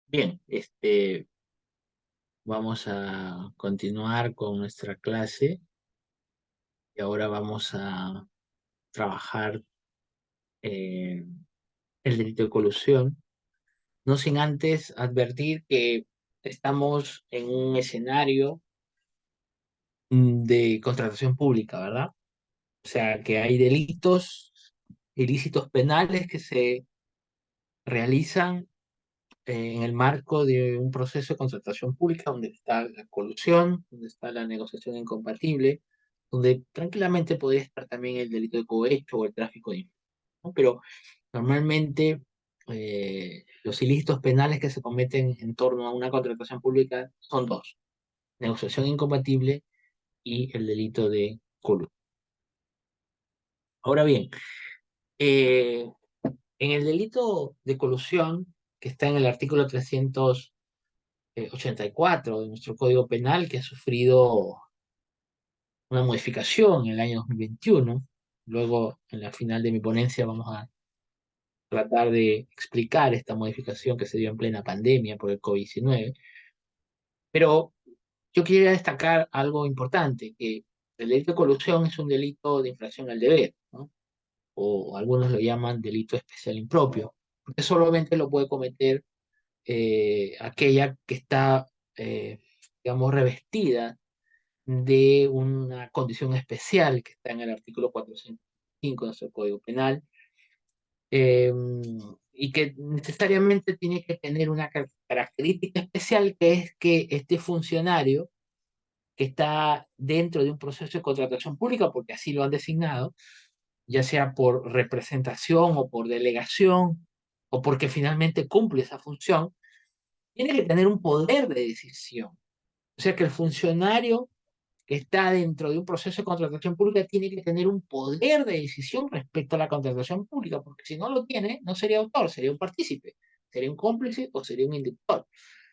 Bien, vamos a continuar con nuestra clase y ahora vamos a trabajar eh, el delito de colusión, no sin antes advertir que estamos en un escenario de contratación pública, ¿verdad? O sea, que hay delitos ilícitos penales que se realizan en el marco de un proceso de contratación pública donde está la colusión, donde está la negociación incompatible, donde tranquilamente podría estar también el delito de cohecho o el tráfico de influencias, ¿no? Pero normalmente los ilícitos penales que se cometen en torno a una contratación pública son dos: negociación incompatible y el delito de colusión. Ahora bien, eh, en el delito de colusión, que está en el artículo 384 de nuestro Código Penal, que ha sufrido una modificación en el año 2021. Luego, en la final de mi ponencia, vamos a tratar de explicar esta modificación que se dio en plena pandemia por el COVID-19. Pero yo quería destacar algo importante, que el delito de colusión es un delito de infracción al deber, ¿no? O algunos lo llaman delito especial impropio, porque solamente lo puede cometer aquella que está, digamos, revestida de una condición especial que está en el artículo 405 de nuestro Código Penal, eh, y que necesariamente tiene que tener una característica especial, que es que este funcionario que está dentro de un proceso de contratación pública, porque así lo han designado, ya sea por representación o por delegación, o porque finalmente cumple esa función, tiene que tener un poder de decisión. O sea que el funcionario que está dentro de un proceso de contratación pública tiene que tener un poder de decisión respecto a la contratación pública, porque si no lo tiene, no sería autor, sería un partícipe, sería un cómplice o sería un inductor.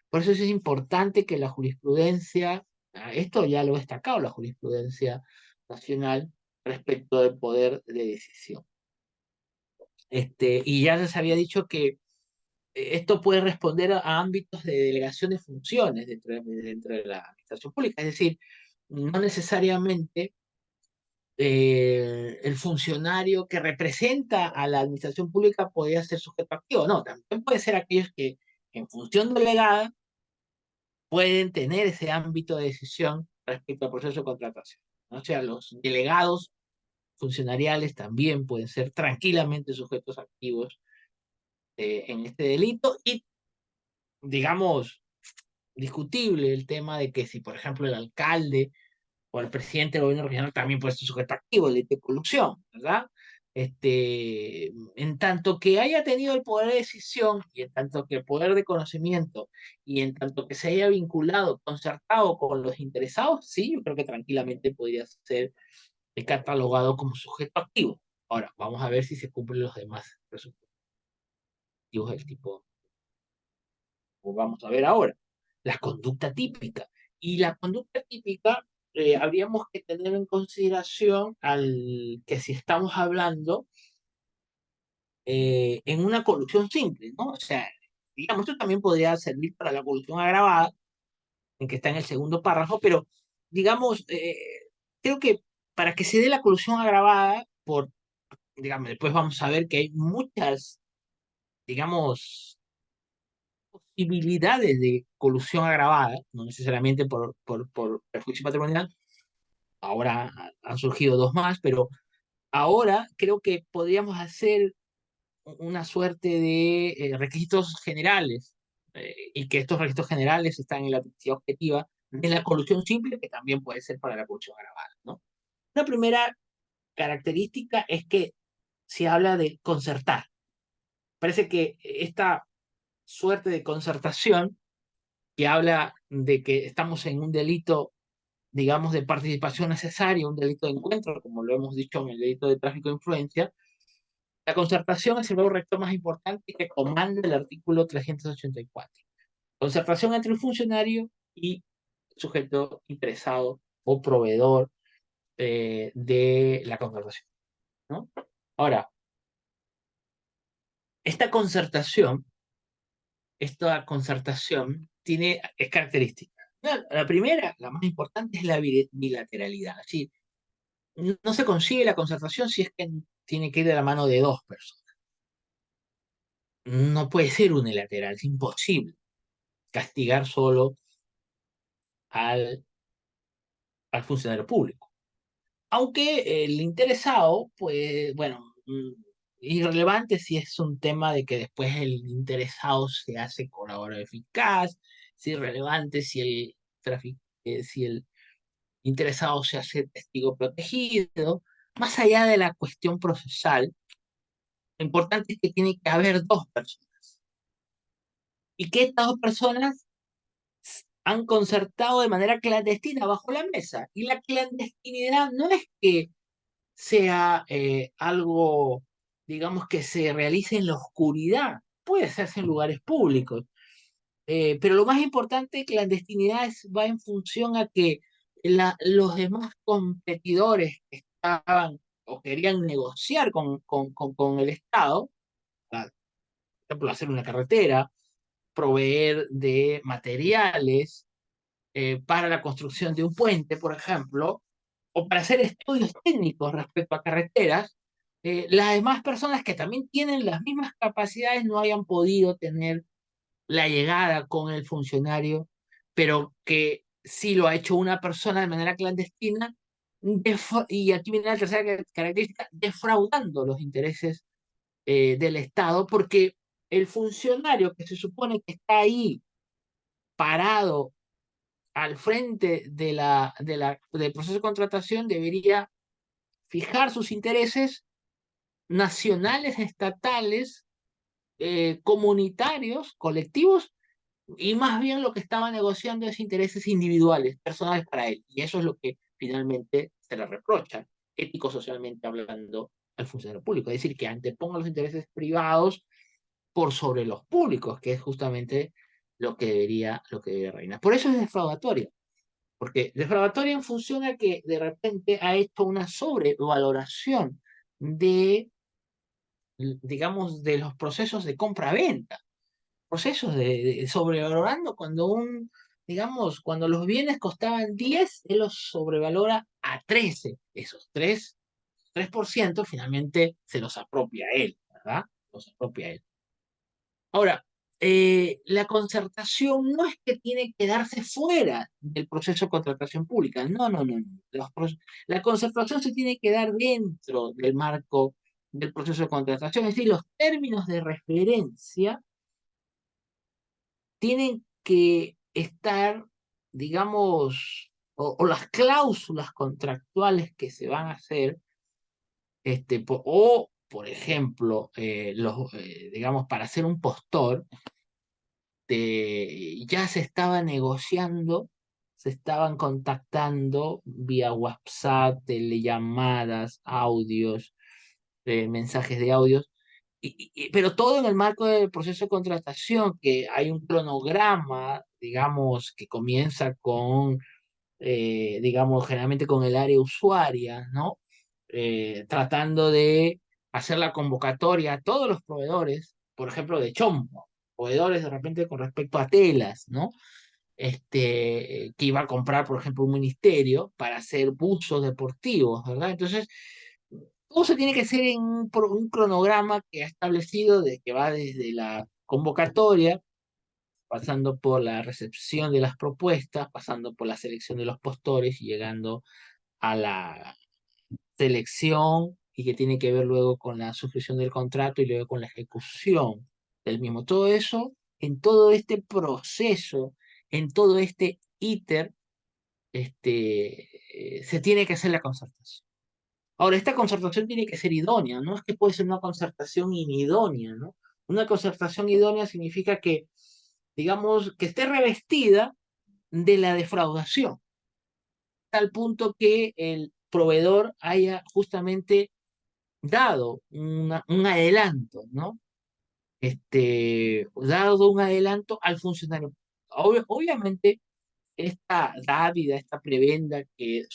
Por eso es importante que la jurisprudencia, esto ya lo ha destacado la jurisprudencia nacional respecto del poder de decisión. Y ya les había dicho que esto puede responder a ámbitos de delegación de funciones dentro de la administración pública, es decir, no necesariamente el funcionario que representa a la administración pública podría ser sujeto activo. No, también puede ser aquellos que en función delegada pueden tener ese ámbito de decisión respecto al proceso de contratación, ¿no? O sea, los delegados funcionariales también pueden ser tranquilamente sujetos activos en este delito, y, digamos, discutible el tema de que si, por ejemplo, el alcalde o el presidente del gobierno regional también puede ser sujeto activo, el delito de colusión, ¿verdad? En tanto que haya tenido el poder de decisión y en tanto que el poder de conocimiento y en tanto que se haya vinculado, concertado con los interesados, sí, yo creo que tranquilamente podría ser catalogado como sujeto activo. Ahora, vamos a ver si se cumplen los demás presupuestos del tipo, o vamos a ver ahora, la conducta típica. Y la conducta típica, habríamos que tener en consideración al que si estamos hablando en una colusión simple, ¿no? O sea, digamos, esto también podría servir para la colusión agravada, en que está en el segundo párrafo, pero digamos, creo que para que se dé la colusión agravada, digamos, después vamos a ver que hay muchas, digamos, posibilidades de colusión agravada, no necesariamente por perjuicio patrimonial. Ahora han surgido dos más, pero ahora creo que podríamos hacer una suerte de requisitos generales, y que estos requisitos generales están en la petición objetiva de la colusión simple, que también puede ser para la colusión agravada, ¿no? Una primera característica es que se habla de concertar. Parece que esta suerte de concertación, que habla de que estamos en un delito, digamos, de participación necesaria, un delito de encuentro, como lo hemos dicho en el delito de tráfico de influencia. La concertación es el nuevo rector más importante que comanda el artículo 384. Concertación entre un funcionario y sujeto interesado o proveedor de la concertación, ¿no? Ahora, esta concertación esta concertación es característica. La primera, la más importante, es la bilateralidad. Así, no se consigue la concertación si es que tiene que ir de la mano de dos personas. No puede ser unilateral, es imposible castigar solo al, al funcionario público. Aunque el interesado, pues, bueno, irrelevante si es un tema de que después el interesado se hace colaborador eficaz, es irrelevante si el interesado se hace testigo protegido. Más allá de la cuestión procesal, lo importante es que tiene que haber dos personas y que estas dos personas han concertado de manera clandestina bajo la mesa. Y la clandestinidad no es que sea algo, digamos, que se realice en la oscuridad, puede hacerse en lugares públicos. Pero lo más importante, clandestinidad va en función a que los demás competidores que estaban o querían negociar con el Estado, por ejemplo, hacer una carretera, proveer de materiales para la construcción de un puente, por ejemplo, o para hacer estudios técnicos respecto a carreteras, las demás personas que también tienen las mismas capacidades no hayan podido tener la llegada con el funcionario, pero que sí lo ha hecho una persona de manera clandestina, y aquí viene la tercera característica, defraudando los intereses del Estado, porque el funcionario que se supone que está ahí parado al frente del proceso de contratación debería fijar sus intereses nacionales, estatales, comunitarios, colectivos, y más bien lo que estaba negociando es intereses individuales, personales para él. Y eso es lo que finalmente se le reprocha, ético-socialmente hablando, al funcionario público. Es decir, que anteponga los intereses privados por sobre los públicos, que es justamente lo que debería reinar. Por eso es defraudatoria. Porque defraudatoria en función a que de repente ha hecho una sobrevaloración de, digamos, de los procesos de compra-venta, procesos de sobrevalorando cuando digamos, cuando los bienes costaban 10, él los sobrevalora a 13. Esos 3% finalmente se los apropia él, ¿verdad? Los apropia él. Ahora, la concertación no es que tiene que darse fuera del proceso de contratación pública. No, no, no, no. La concertación se tiene que dar dentro del marco del proceso de contratación. Es decir, los términos de referencia tienen que estar, digamos, o las cláusulas contractuales que se van a hacer, o, por ejemplo, digamos, para hacer un postor, ya se estaba negociando, se estaban contactando vía WhatsApp, telellamadas, audios, mensajes de audios, pero todo en el marco del proceso de contratación, que hay un cronograma, digamos, que comienza con, digamos, generalmente con el área usuaria, ¿no? Tratando de hacer la convocatoria a todos los proveedores, por ejemplo, de chombo, proveedores de repente con respecto a telas, ¿no? Que iba a comprar, por ejemplo, un ministerio para hacer buzos deportivos, ¿verdad? Entonces, todo se tiene que hacer en un cronograma que ha establecido de que va desde la convocatoria, pasando por la recepción de las propuestas, pasando por la selección de los postores y llegando a la selección y que tiene que ver luego con la suscripción del contrato y luego con la ejecución del mismo. Todo eso, en todo este proceso, en todo este íter, se tiene que hacer la concertación. Ahora, esta concertación tiene que ser idónea, no es que puede ser una concertación inidónea, ¿no? Una concertación idónea significa que, digamos, que esté revestida de la defraudación, tal punto que el proveedor haya justamente dado un adelanto, ¿no? Dado un adelanto al funcionario. Obviamente, esta dávida, esta prebenda que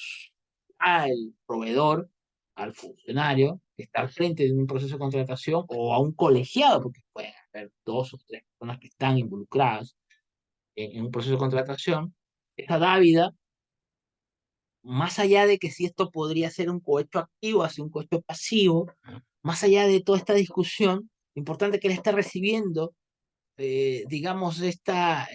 da el proveedor al funcionario que está al frente de un proceso de contratación o a un colegiado, porque pueden haber dos o tres personas que están involucradas en un proceso de contratación, esa dávida, más allá de que si esto podría ser un cohecho activo hacia un cohecho pasivo, más allá de toda esta discusión, importante que él esté recibiendo, digamos, esta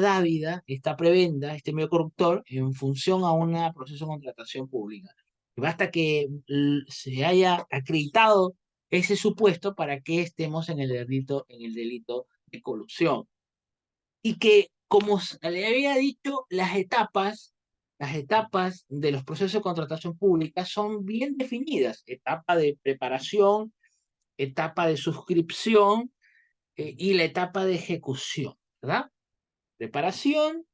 dávida, esta prebenda, este medio corruptor, en función a un proceso de contratación pública. Y basta que se haya acreditado ese supuesto para que estemos en el delito de colusión. Y que, como le había dicho, las etapas de los procesos de contratación pública son bien definidas. Etapa de preparación, etapa de suscripción y la etapa de ejecución, ¿verdad? Preparación,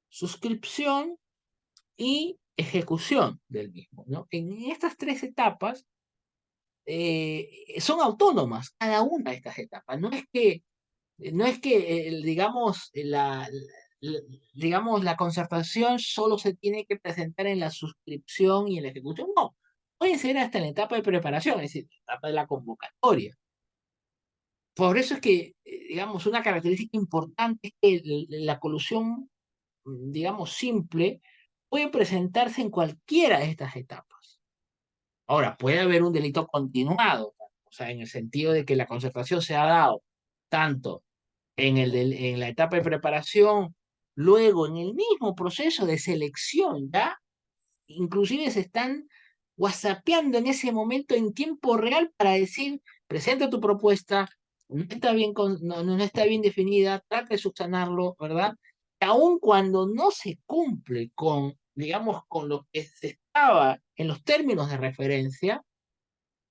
suscripción y ejecución del mismo, ¿no? En estas tres etapas son autónomas cada una de estas etapas. No es que digamos, la- digamos, la concertación solo se tiene que presentar en la suscripción y en la ejecución. No, puede ser hasta en la etapa de preparación, es decir, la etapa de la convocatoria. Por eso es que, digamos, una característica importante es que la colusión, digamos, simple, puede presentarse en cualquiera de estas etapas. Ahora, puede haber un delito continuado, o sea, en el sentido de que la concertación se ha dado tanto en la etapa de preparación, luego en el mismo proceso de selección, ¿ya? Inclusive se están whatsappeando en ese momento en tiempo real para decir, presenta tu propuesta, no está bien, no está bien definida, trata de subsanarlo, ¿verdad? Aun cuando no se cumple con, digamos, con lo que se estaba en los términos de referencia,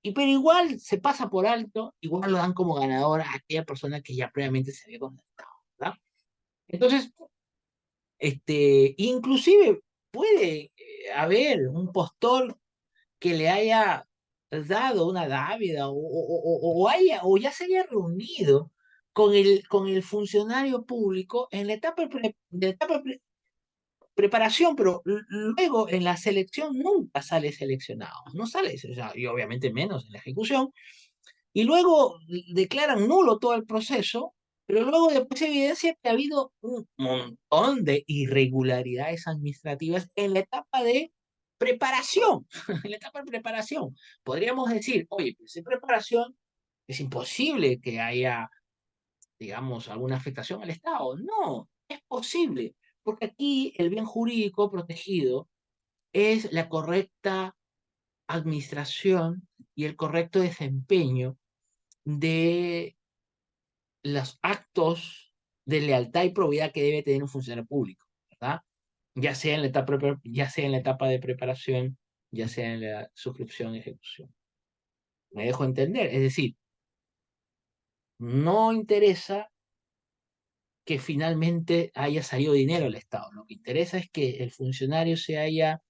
pero igual se pasa por alto, igual lo dan como ganadora a aquella persona que ya previamente se había contactado, ¿verdad? Entonces, inclusive puede haber un postor que le haya dado una dávida o ya se haya reunido con el funcionario público en la etapa de preparación, pero luego en la selección nunca sale seleccionado, no sale seleccionado, y obviamente menos en la ejecución, y luego declaran nulo todo el proceso, pero luego después se evidencia que ha habido un montón de irregularidades administrativas en la etapa de preparación. En la etapa de preparación. Podríamos decir, oye, pues en preparación es imposible que haya, digamos, alguna afectación al Estado. No, es posible, porque aquí el bien jurídico protegido es la correcta administración y el correcto desempeño de los actos de lealtad y probidad que debe tener un funcionario público, ¿verdad? Ya sea en la etapa de preparación, ya sea en la suscripción y ejecución. Me dejo entender, es decir, no interesa que finalmente haya salido dinero al Estado, lo que interesa es que el funcionario se haya,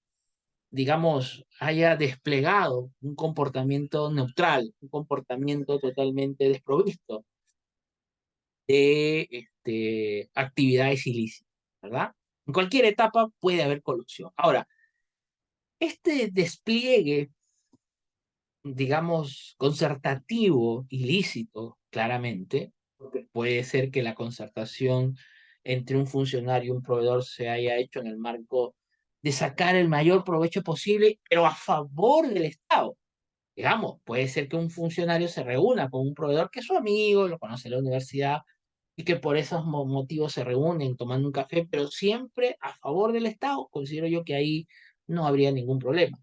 digamos, haya desplegado un comportamiento neutral, un comportamiento totalmente desprovisto de actividades ilícitas, ¿verdad? En cualquier etapa puede haber colusión. Ahora, este despliegue, digamos, concertativo, ilícito, claramente, porque puede ser que la concertación entre un funcionario y un proveedor se haya hecho en el marco de sacar el mayor provecho posible, pero a favor del Estado. Digamos, puede ser que un funcionario se reúna con un proveedor que es su amigo, lo conoce en la universidad, y que por esos motivos se reúnen tomando un café, pero siempre a favor del Estado, considero yo que ahí no habría ningún problema.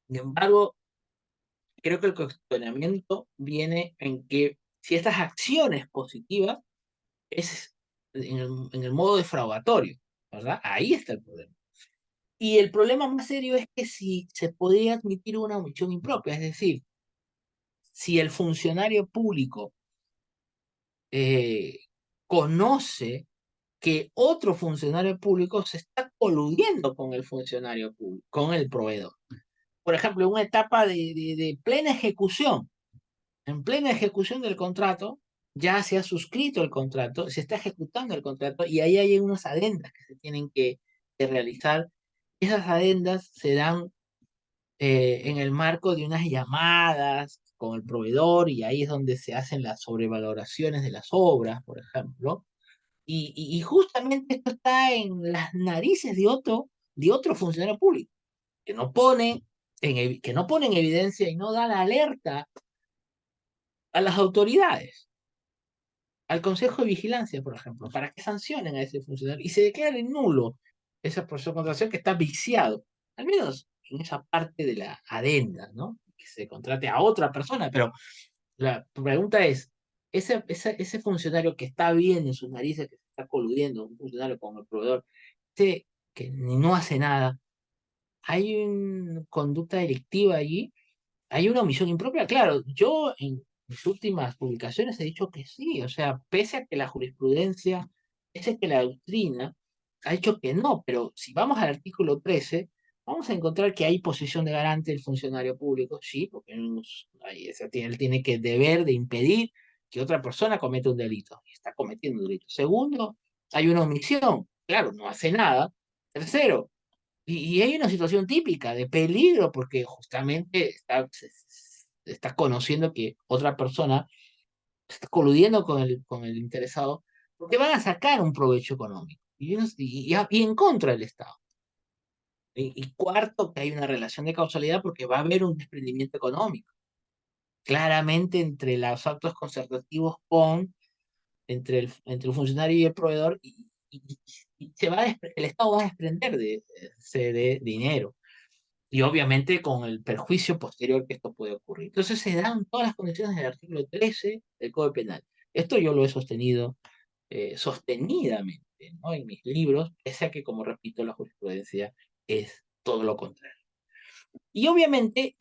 Sin embargo, creo que el cuestionamiento viene en que si estas acciones positivas es en el modo defraudatorio, ¿verdad? Ahí está el problema. Y el problema más serio es que si se podría admitir una omisión impropia, es decir, si el funcionario público eh, conoce que otro funcionario público se está coludiendo con el funcionario público, con el proveedor. Por ejemplo, en una etapa de plena ejecución, en plena ejecución del contrato, ya se ha suscrito el contrato, se está ejecutando el contrato y ahí hay unas adendas que se tienen que realizar. Esas adendas se dan en el marco de unas llamadas con el proveedor y ahí es donde se hacen las sobrevaloraciones de las obras, por ejemplo. Y justamente esto está en las narices de otro funcionario público, que no pone que no pone en evidencia y no da la alerta a las autoridades, al Consejo de Vigilancia, por ejemplo, para que sancionen a ese funcionario y se declare nulo ese proceso de contratación que está viciado, al menos en esa parte de la adenda, ¿no? Que se contrate a otra persona, pero la pregunta es, ese funcionario que está bien en sus narices, que se está coludiendo, un funcionario con el proveedor, ese que no hace nada, ¿hay una conducta delictiva allí? ¿Hay una omisión impropia? Claro, yo en mis últimas publicaciones he dicho que sí, o sea, pese a que la jurisprudencia, pese a que la doctrina ha dicho que no, pero si vamos al artículo 13, vamos a encontrar que hay posición de garante del funcionario público, sí, porque él tiene que deber de impedir que otra persona cometa un delito, y está cometiendo un delito. Segundo, hay una omisión, claro, no hace nada. Tercero, y hay una situación típica de peligro porque justamente está conociendo que otra persona está coludiendo con el interesado porque van a sacar un provecho económico y en contra del Estado. Y cuarto, que hay una relación de causalidad porque va a haber un desprendimiento económico. Claramente entre los actos concertativos entre el funcionario y el proveedor y- y el Estado va a desprender de ese de dinero y obviamente con el perjuicio posterior que esto puede ocurrir. Entonces se dan todas las condiciones del artículo 13 del Código Penal. Esto yo lo he sostenido sostenidamente, ¿no? En mis libros, pese a que, como repito, la jurisprudencia es todo lo contrario. Y obviamente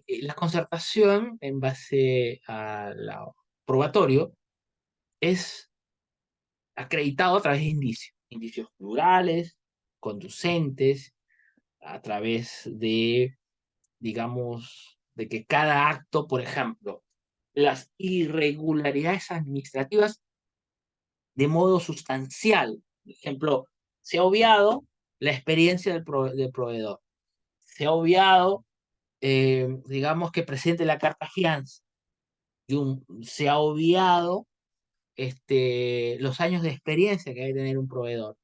la concertación en base al probatorio es acreditado a través de indicios plurales, conducentes, a través de digamos, de que cada acto, por ejemplo, las irregularidades administrativas de modo sustancial, por ejemplo, se ha obviado la experiencia del proveedor, se ha obviado, digamos, que presente la carta fianza, se ha obviado los años de experiencia que hay que tener un proveedor.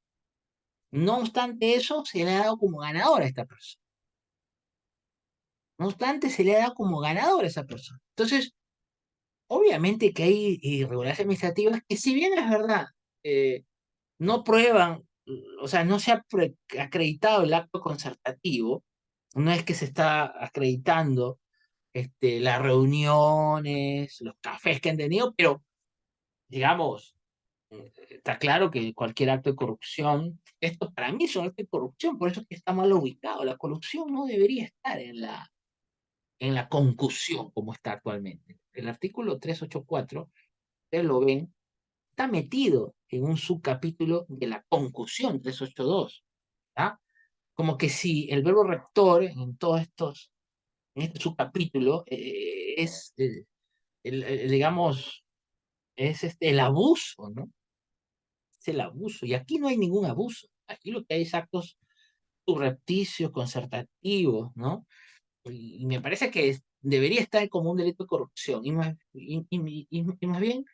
No obstante eso, se le ha dado como ganador a esta persona. No obstante, se le ha dado como ganador a esa persona. Entonces, obviamente que hay irregularidades administrativas que si bien es verdad, eh, no prueban, o sea, no se ha acreditado el acto concertativo, no es que se está acreditando las reuniones, los cafés que han tenido, pero digamos, está claro que cualquier acto de corrupción, esto para mí es un acto de corrupción, por eso es que está mal ubicado. La corrupción no debería estar en la concusión como está actualmente. El artículo 384 ustedes lo ven, está metido en un subcapítulo de la concusión 382, ¿ah? Como que si el verbo rector en este subcapítulo, es, digamos, es el abuso, ¿no? Es el abuso. Y aquí no hay ningún abuso. Aquí lo que hay es actos subrepticios, concertativos, ¿no? Y me parece que debería estar como un delito de corrupción. Y más bien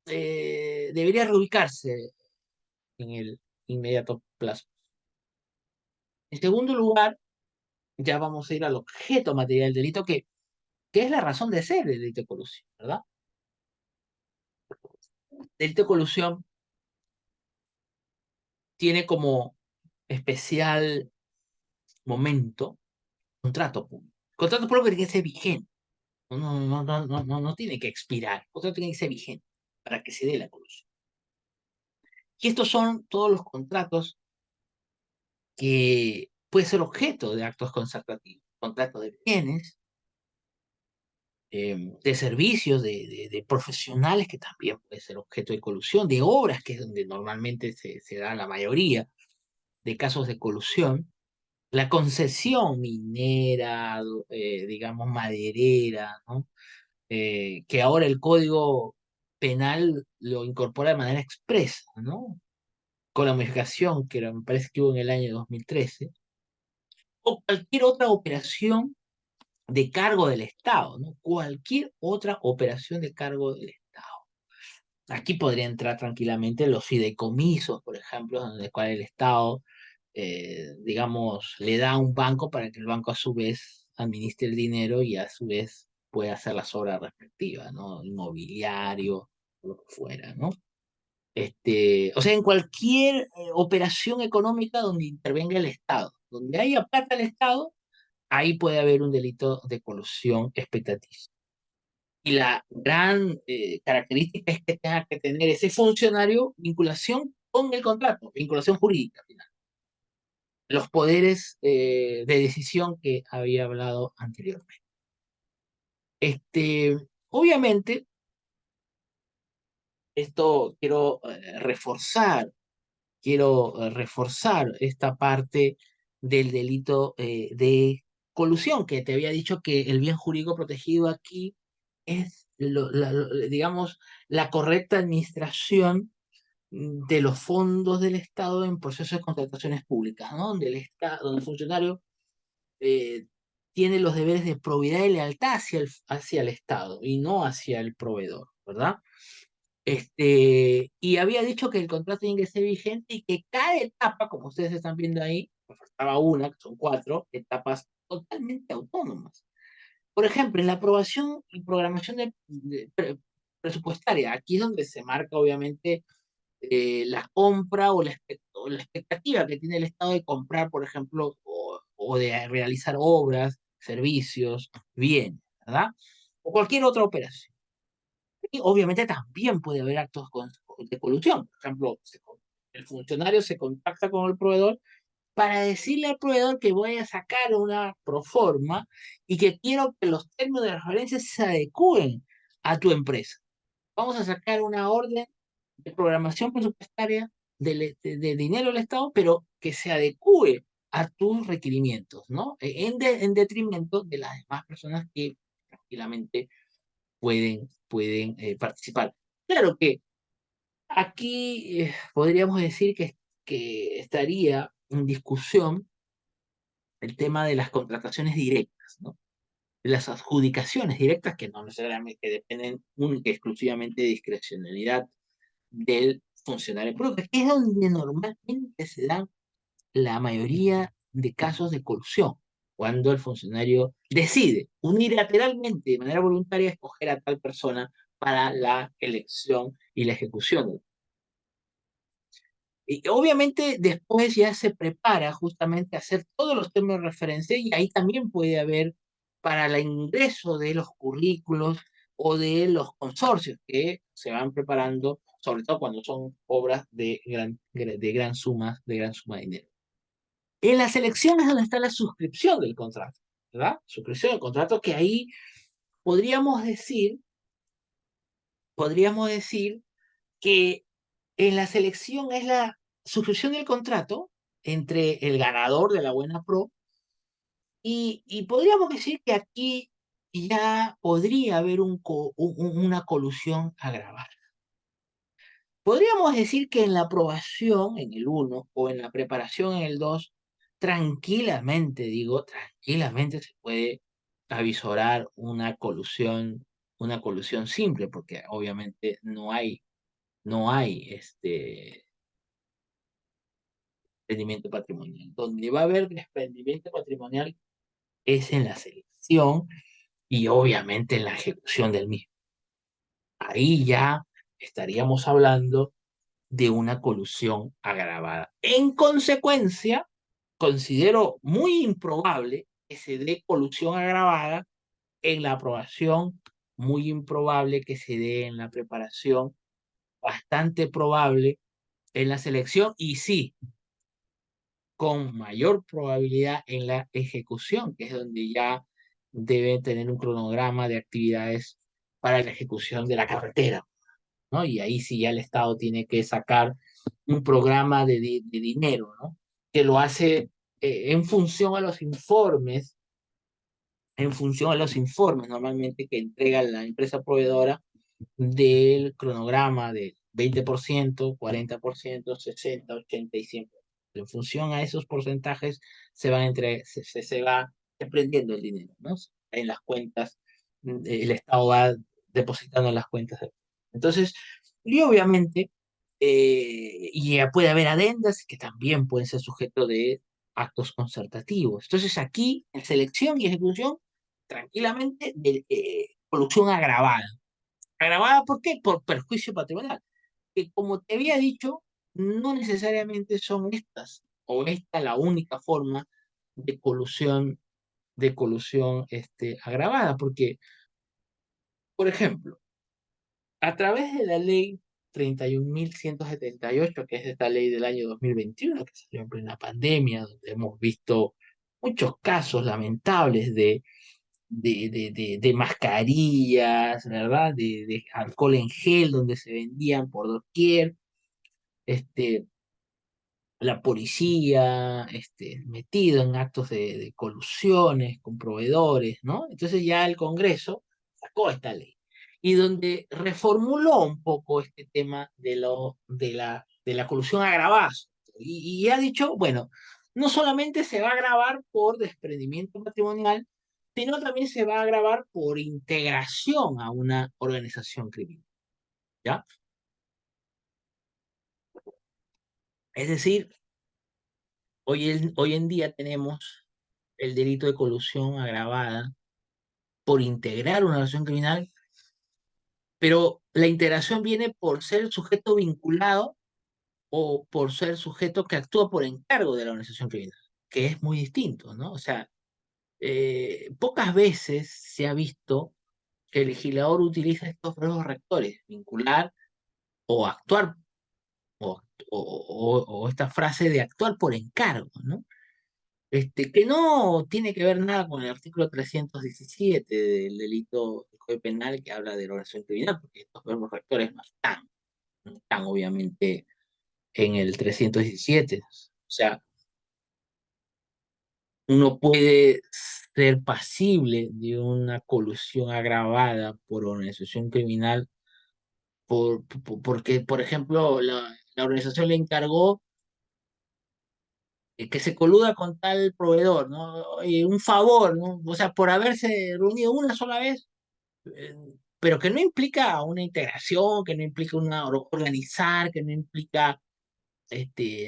debería reubicarse en el inmediato plazo. En segundo lugar, ya vamos a ir al objeto material del delito, que es la razón de ser del delito de colusión, ¿verdad? El delito de colusión tiene como especial momento contrato público. Contrato público tiene que ser vigente, no tiene que expirar, el contrato tiene que ser vigente para que se dé la colusión. Y estos son todos los contratos que pueden ser objeto de actos concertativos, contratos de bienes, de servicios, de profesionales que también puede ser objeto de colusión, de obras, que es donde normalmente se da la mayoría de casos de colusión, la concesión minera, digamos, maderera, ¿no? Que ahora el Código Penal lo incorpora de manera expresa, ¿no? Con la modificación que me parece que hubo en el año 2013, o cualquier otra operación de cargo del Estado, ¿no? Cualquier otra operación de cargo del Estado. Aquí podría entrar tranquilamente los fideicomisos, por ejemplo, en el cual el Estado, digamos, le da a un banco para que el banco a su vez administre el dinero y a su vez pueda hacer las obras respectivas, ¿no? Inmobiliario, o lo que fuera, ¿no? O sea, en cualquier operación económica donde intervenga el Estado, donde haya plata el Estado, ahí puede haber un delito de colusión expectativa. Y la gran característica es que tenga que tener ese funcionario vinculación con el contrato, vinculación jurídica, al final. Los poderes de decisión que había hablado anteriormente. Obviamente, esto quiero reforzar esta parte del delito de colusión, que te había dicho que el bien jurídico protegido aquí es, digamos, la correcta administración de los fondos del Estado en procesos de contrataciones públicas, ¿no? Donde el Estado, donde el funcionario eh, tiene los deberes de probidad y lealtad hacia el Estado y no hacia el proveedor, ¿verdad? Y había dicho que el contrato tiene que ser vigente y que cada etapa, como ustedes están viendo ahí, me faltaba una, que son 4 etapas totalmente autónomas. Por ejemplo, en la aprobación y programación presupuestaria, aquí es donde se marca obviamente la compra o la expectativa que tiene el Estado de comprar, por ejemplo, o de realizar obras, servicios, bienes, ¿verdad? O cualquier otra operación. Y obviamente también puede haber actos de colusión. Por ejemplo, el funcionario se contacta con el proveedor para decirle al proveedor que voy a sacar una proforma y que quiero que los términos de referencia se adecúen a tu empresa. Vamos a sacar una orden de programación presupuestaria de dinero del Estado, pero que se adecúe a tus requerimientos, ¿no? En detrimento de las demás personas que tranquilamente pueden participar. Claro que aquí podríamos decir que estaría en discusión el tema de las contrataciones directas, ¿no? De las adjudicaciones directas que no necesariamente que dependen única y exclusivamente de discrecionalidad del funcionario público, que es donde normalmente se dan la mayoría de casos de corrupción, cuando el funcionario decide unilateralmente, de manera voluntaria, escoger a tal persona para la elección y la ejecución. Y obviamente después ya se prepara justamente a hacer todos los temas de referencia y ahí también puede haber para el ingreso de los currículos o de los consorcios que se van preparando, sobre todo cuando son obras de gran suma de dinero. En la selección es donde está la suscripción del contrato, ¿verdad? Suscripción del contrato que ahí podríamos decir, podríamos decir que en la selección es la suscripción del contrato entre el ganador de la buena pro y podríamos decir que aquí ya podría haber una colusión agravada. Podríamos decir que en la aprobación en el uno o en la preparación en el 2 tranquilamente, digo, tranquilamente se puede avisorar una colusión simple, porque obviamente no hay desprendimiento patrimonial. Donde va a haber desprendimiento patrimonial es en la selección y obviamente en la ejecución del mismo. Ahí ya estaríamos hablando de una colusión agravada. En consecuencia, considero muy improbable que se dé colusión agravada en la aprobación, muy improbable que se dé en la preparación, bastante probable en la selección y sí, con mayor probabilidad en la ejecución, que es donde ya debe tener un cronograma de actividades para la ejecución de la carretera, ¿no? Y ahí sí ya el Estado tiene que sacar un programa de dinero, ¿no? Que lo hace en función a los informes, normalmente que entrega la empresa proveedora del cronograma de 20%, 40%, 60, 80 y 100%. En función a esos porcentajes se va desprendiendo el dinero, ¿no? En las cuentas, el Estado va depositando en las cuentas. Entonces, y obviamente, y ya puede haber adendas que también pueden ser sujetos de actos concertativos. Entonces, aquí, en selección y ejecución, tranquilamente, de colusión agravada. ¿Agravada por qué? Por perjuicio patrimonial. Que como te había dicho, no necesariamente son estas o esta la única forma de colusión agravada, porque, por ejemplo, a través de la ley 31.178, que es esta ley del año 2021 que salió en plena pandemia, donde hemos visto muchos casos lamentables de mascarillas, ¿verdad? De alcohol en gel, donde se vendían por doquier, este, la policía, metido en actos de colusiones con proveedores, ¿no? Entonces ya el Congreso sacó esta ley y donde reformuló un poco este tema de la colusión agravada. Y ha dicho, bueno, no solamente se va a agravar por desprendimiento patrimonial, sino también se va a agravar por integración a una organización criminal, ¿ya? Es decir, hoy en día tenemos el delito de colusión agravada por integrar una organización criminal, pero la integración viene por ser sujeto vinculado o por ser sujeto que actúa por encargo de la organización criminal, que es muy distinto, ¿no? O sea, pocas veces se ha visto que el legislador utiliza estos verbos rectores, vincular o actuar, o, o esta frase de actuar por encargo, ¿no? Que no tiene que ver nada con el artículo 317 del delito del Código Penal que habla de la organización criminal, porque estos verbos rectores no están obviamente en el 317. O sea, uno puede ser pasible de una colusión agravada por organización criminal porque, por ejemplo, la organización le encargó que se coluda con tal proveedor, ¿no? Oye, un favor, ¿no? O sea, por haberse reunido una sola vez, eh, pero que no implica una integración, que no implica organizar, que no implica,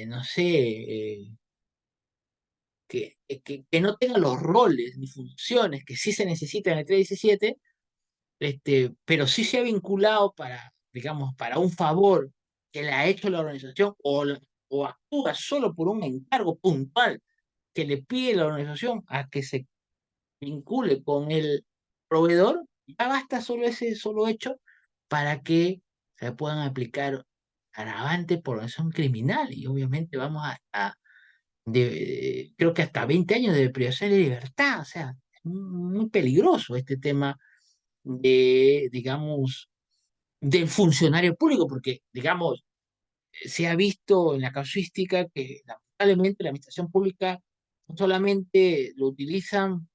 no sé, que no tenga los roles ni funciones que sí se necesitan en el 317, pero sí se ha vinculado para, digamos, para un favor que le ha hecho la organización o actúa solo por un encargo puntual que le pide la organización a que se vincule con el proveedor, ya basta solo ese solo hecho para que se puedan aplicar agravantes por organización criminal y obviamente vamos creo que hasta 20 años de privación de libertad, o sea, es muy peligroso este tema digamos, del funcionario público, porque, digamos, se ha visto en la casuística que lamentablemente la administración pública no solamente lo utilizan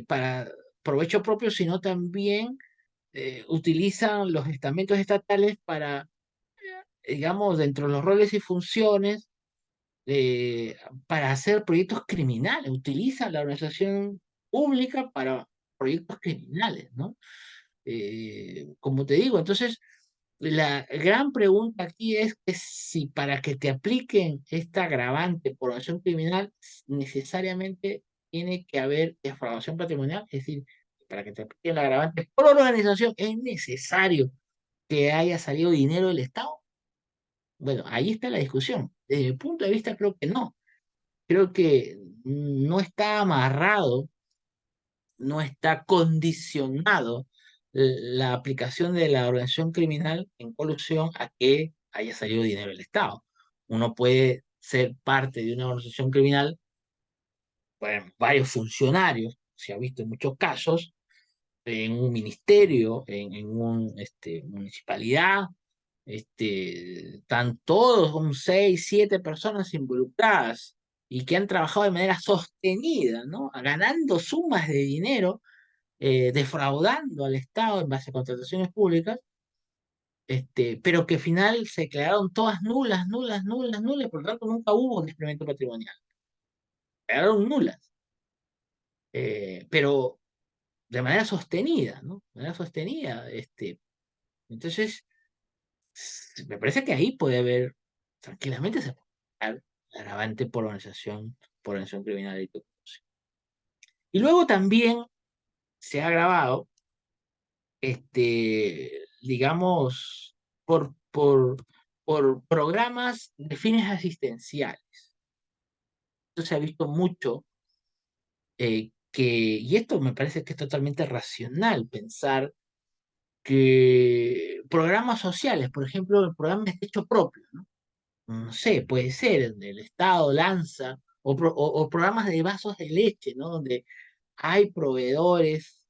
para provecho propio, sino también utilizan los estamentos estatales para, digamos, dentro de los roles y funciones, para hacer proyectos criminales, utilizan la organización pública para proyectos criminales, ¿no? Como te digo, entonces, la gran pregunta aquí es que si para que te apliquen esta agravante por acción criminal, necesariamente tiene que haber defraudación patrimonial, es decir, para que te apliquen la agravante por organización, es necesario que haya salido dinero del Estado. Bueno, ahí está la discusión. Desde mi punto de vista, creo que no. Creo que no está amarrado, no está condicionado la aplicación de la organización criminal en colusión a que haya salido dinero del Estado. Uno puede ser parte de una organización criminal, bueno, varios funcionarios, se ha visto en muchos casos, en un ministerio, en una municipalidad, están todos, son 6, 7 personas involucradas y que han trabajado de manera sostenida, ¿no? Ganando sumas de dinero, defraudando al Estado en base a contrataciones públicas, pero que al final se declararon todas nulas, nulas, nulas, nulas, por lo tanto nunca hubo un desprendimiento patrimonial. Quedaron nulas. pero de manera sostenida, ¿no? De manera sostenida. Entonces, me parece que ahí puede haber, tranquilamente se puede dar agravante por organización criminal y todo. Y luego también se ha agravado, digamos, por programas de fines asistenciales. Esto se ha visto mucho, y esto me parece que es totalmente racional pensar que programas sociales, por ejemplo, el programa de techo propio, ¿no? No sé, puede ser, el Estado lanza, o programas de vasos de leche, ¿no? Donde hay proveedores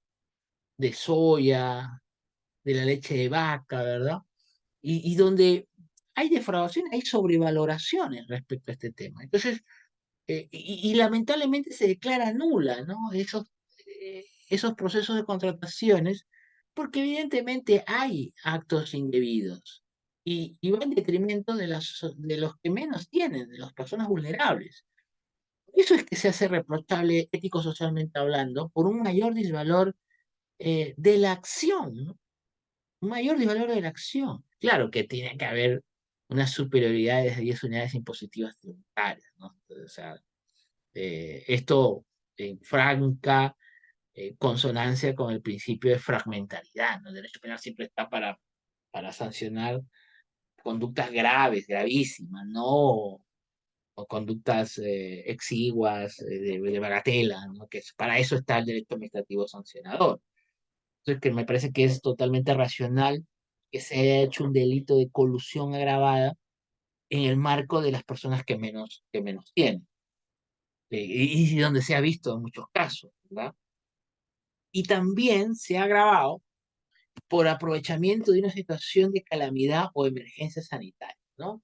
de soya, de la leche de vaca, ¿verdad? Y donde hay defraudaciones, hay sobrevaloraciones respecto a este tema. Entonces, y lamentablemente se declara nula, ¿no? Esos procesos de contrataciones, porque evidentemente hay actos indebidos y va en detrimento de los que menos tienen, de las personas vulnerables. Eso es que se hace reprochable, ético-socialmente hablando, por un mayor disvalor de la acción, ¿no? Un mayor disvalor de la acción. Claro que tiene que haber una superioridad de 10 unidades impositivas tributarias, ¿no? O sea, esto en franca consonancia con el principio de fragmentariedad, ¿no? El derecho penal siempre está para sancionar conductas graves, gravísimas, no o conductas exiguas, de bagatela, ¿no? Para eso está el derecho administrativo sancionador. Entonces, que me parece que es totalmente racional que se haya hecho un delito de colusión agravada en el marco de las personas que menos tienen, y donde se ha visto en muchos casos, ¿verdad? Y también se ha agravado por aprovechamiento de una situación de calamidad o emergencia sanitaria, ¿no?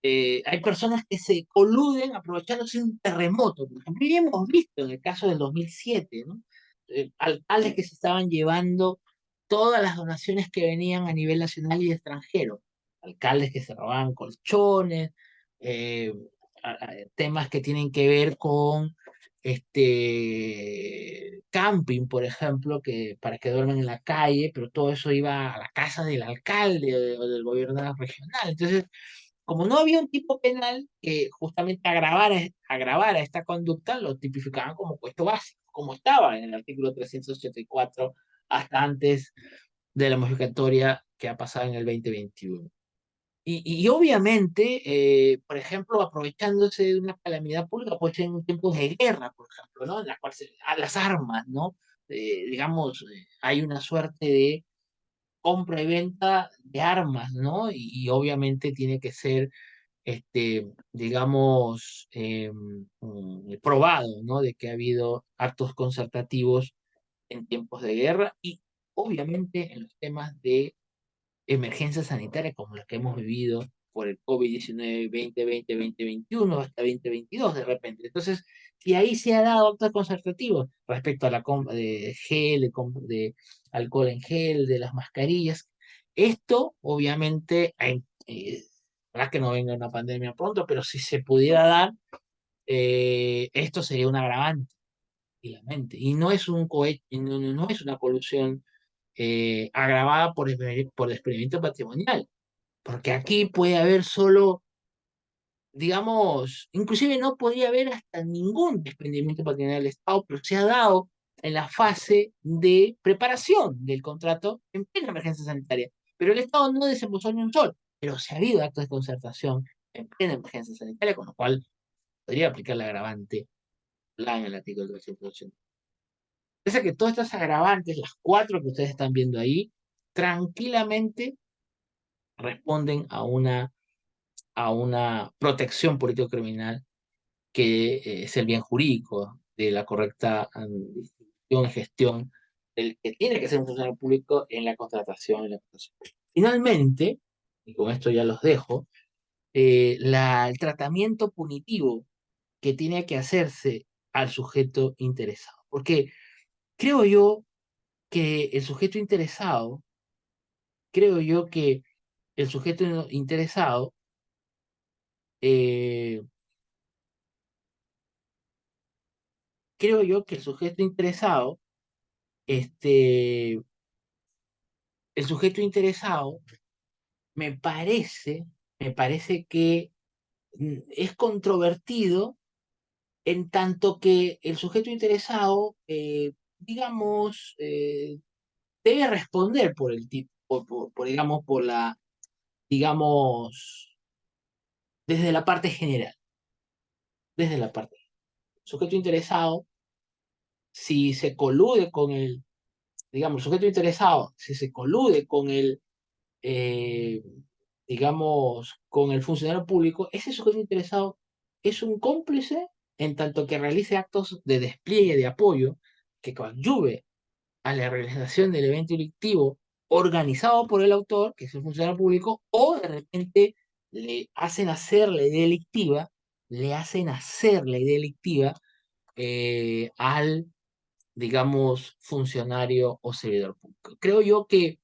Hay personas que se coluden aprovechándose de un terremoto, por ejemplo, y hemos visto en el caso del 2007, ¿no? Alcaldes que se estaban llevando todas las donaciones que venían a nivel nacional y extranjero, alcaldes que se robaban colchones, eh, temas que tienen que ver con camping, por ejemplo, que para que duerman en la calle, pero todo eso iba a la casa del alcalde o del gobierno regional. Entonces, como no había un tipo penal que justamente agravara esta conducta, lo tipificaban como puesto básico, como estaba en el artículo 384 hasta antes de la modificatoria que ha pasado en el 2021. Y obviamente, por ejemplo, aprovechándose de una calamidad pública, puede ser en tiempos de guerra, por ejemplo, ¿no? En la cual a las armas, ¿no? Digamos, hay una suerte de compra y venta de armas, ¿no? Y obviamente tiene que ser digamos, probado, ¿no? De que ha habido actos concertativos en tiempos de guerra y obviamente en los temas de emergencia sanitaria como las que hemos vivido por el COVID-19 2020, 2021 hasta 2022 de repente. Entonces, si ahí se ha dado actos concertativos respecto a la compra de gel, de alcohol en gel, de las mascarillas, esto obviamente, ojalá que no venga una pandemia pronto, pero si se pudiera dar, esto sería un agravante, tranquilamente. Y no es un cohete, no es una colusión agravada por experimento patrimonial, porque aquí puede haber solo, digamos, inclusive no podría haber hasta ningún desprendimiento patrimonial del Estado, pero se ha dado en la fase de preparación del contrato en plena emergencia sanitaria. Pero el Estado no desembolsó ni un sol, pero se ha habido actos de concertación en plena emergencia sanitaria, con lo cual podría aplicar la agravante la en el artículo 380. Parece que todas estas agravantes, las cuatro que ustedes están viendo ahí, tranquilamente responden a una protección político-criminal que es el bien jurídico de la correcta distribución y gestión del que tiene que ser un funcionario público en la contratación y la contratación. Finalmente, y con esto ya los dejo, el tratamiento punitivo que tiene que hacerse al sujeto interesado. Porque creo yo que el sujeto interesado, creo yo que el sujeto interesado eh, creo yo que este, el sujeto interesado me parece, me parece que es controvertido en tanto que el sujeto interesado, digamos, debe responder por el tipo, digamos, por la, digamos, desde la parte general, desde la parte. El sujeto interesado, si se colude con el, digamos, el sujeto interesado, si se colude con el, eh, digamos, con el funcionario público, ese sujeto interesado es un cómplice en tanto que realice actos de despliegue, de apoyo, que coadyuve a la realización del evento delictivo organizado por el autor, que es el funcionario público, o de repente le hacen hacer la idea delictiva, le hacen hacer la idea delictiva al, digamos, funcionario o servidor público. Creo yo que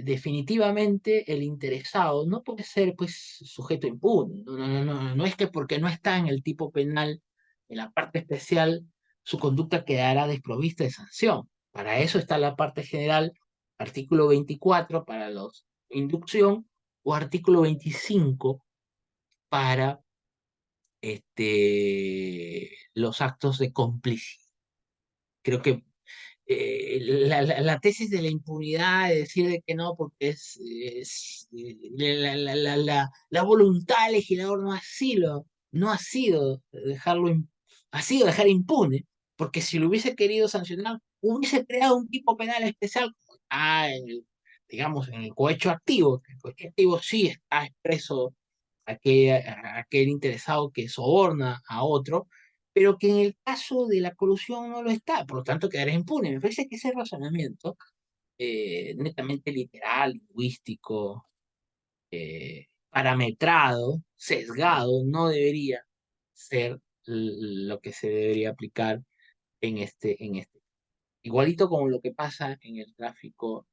definitivamente el interesado no puede ser pues sujeto impune. No es que porque no está en el tipo penal, en la parte especial, su conducta quedará desprovista de sanción. Para eso está la parte general, artículo 24 para la inducción o artículo 25 para los actos de complicidad. Creo que la tesis de la impunidad, de decir de que no, porque la voluntad del legislador no ha sido dejarlo, ha sido dejar impune, porque si lo hubiese querido sancionar, hubiese creado un tipo penal especial, como está digamos, en el cohecho activo, que el cohecho activo sí está expreso aquel interesado que soborna a otro, pero que en el caso de la colusión no lo está, por lo tanto quedará impune. Me parece que ese razonamiento, netamente literal, lingüístico, parametrado, sesgado, no debería ser lo que se debería aplicar en este. Igualito como lo que pasa en el tráfico.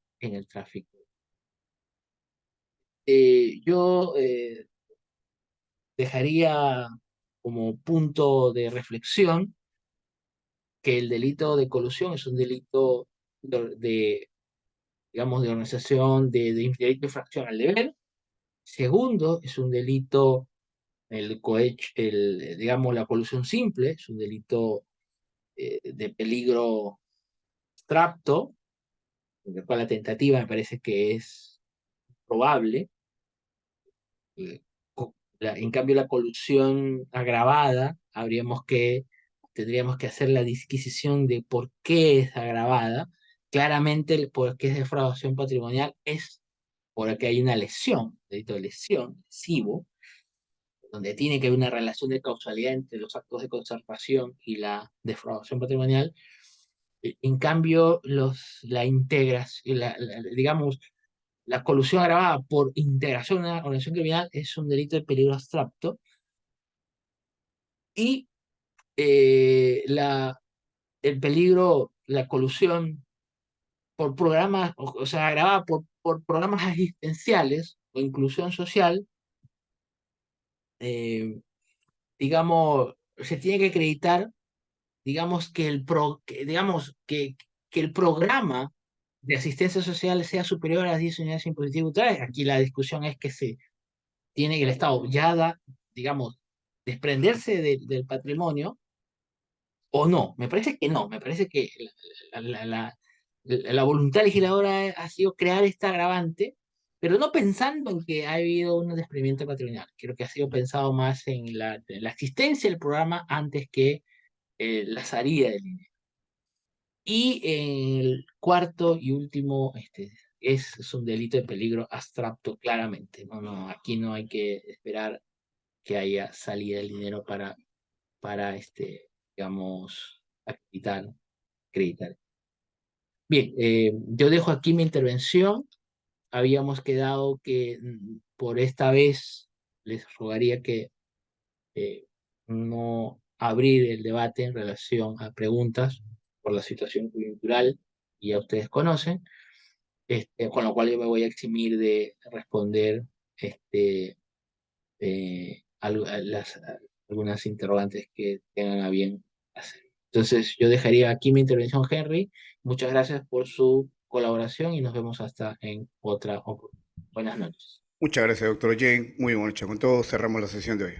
Yo dejaría como punto de reflexión que el delito de colusión es un delito digamos, de organización, de delito de infracción al deber. Segundo, es un delito, digamos, la colusión simple, es un delito de peligro abstracto, en el cual la tentativa me parece que es probable. eh, en cambio, la colusión agravada, tendríamos que hacer la disquisición de por qué es agravada. Claramente, el por qué es defraudación patrimonial es porque hay una lesión, delito de lesión, lesivo, donde tiene que haber una relación de causalidad entre los actos de conservación y la defraudación patrimonial. En cambio, la integración, digamos, la colusión agravada por integración a una organización criminal es un delito de peligro abstracto y el peligro, la colusión por programas, o sea, agravada por programas asistenciales o inclusión social, eh, digamos, se tiene que acreditar, digamos, que el programa de asistencia social sea superior a las 10 unidades impositivas totales. Aquí la discusión es que tiene que el Estado ya digamos, desprenderse del patrimonio o no. Me parece que no, me parece que la, la- la- la voluntad legisladora ha sido crear esta agravante, pero no pensando en que ha habido un desprendimiento patrimonial. Creo que ha sido pensado más en la existencia del programa antes que la salida del dinero. Y el cuarto y último, es un delito de peligro abstracto, claramente. Aquí no hay que esperar que haya salida del dinero para digamos, acreditar. Bien, yo dejo aquí mi intervención. Habíamos quedado que por esta vez les rogaría que no abrir el debate en relación a preguntas por la situación coyuntural, y ya ustedes conocen, con lo cual yo me voy a eximir de responder a algunas interrogantes que tengan a bien hacer. Entonces, yo dejaría aquí mi intervención, Henry. Muchas gracias por su colaboración y nos vemos hasta en otra oportunidad. Buenas noches. Muchas gracias, doctor Jane. Muy buena noche con todos. Cerramos la sesión de hoy.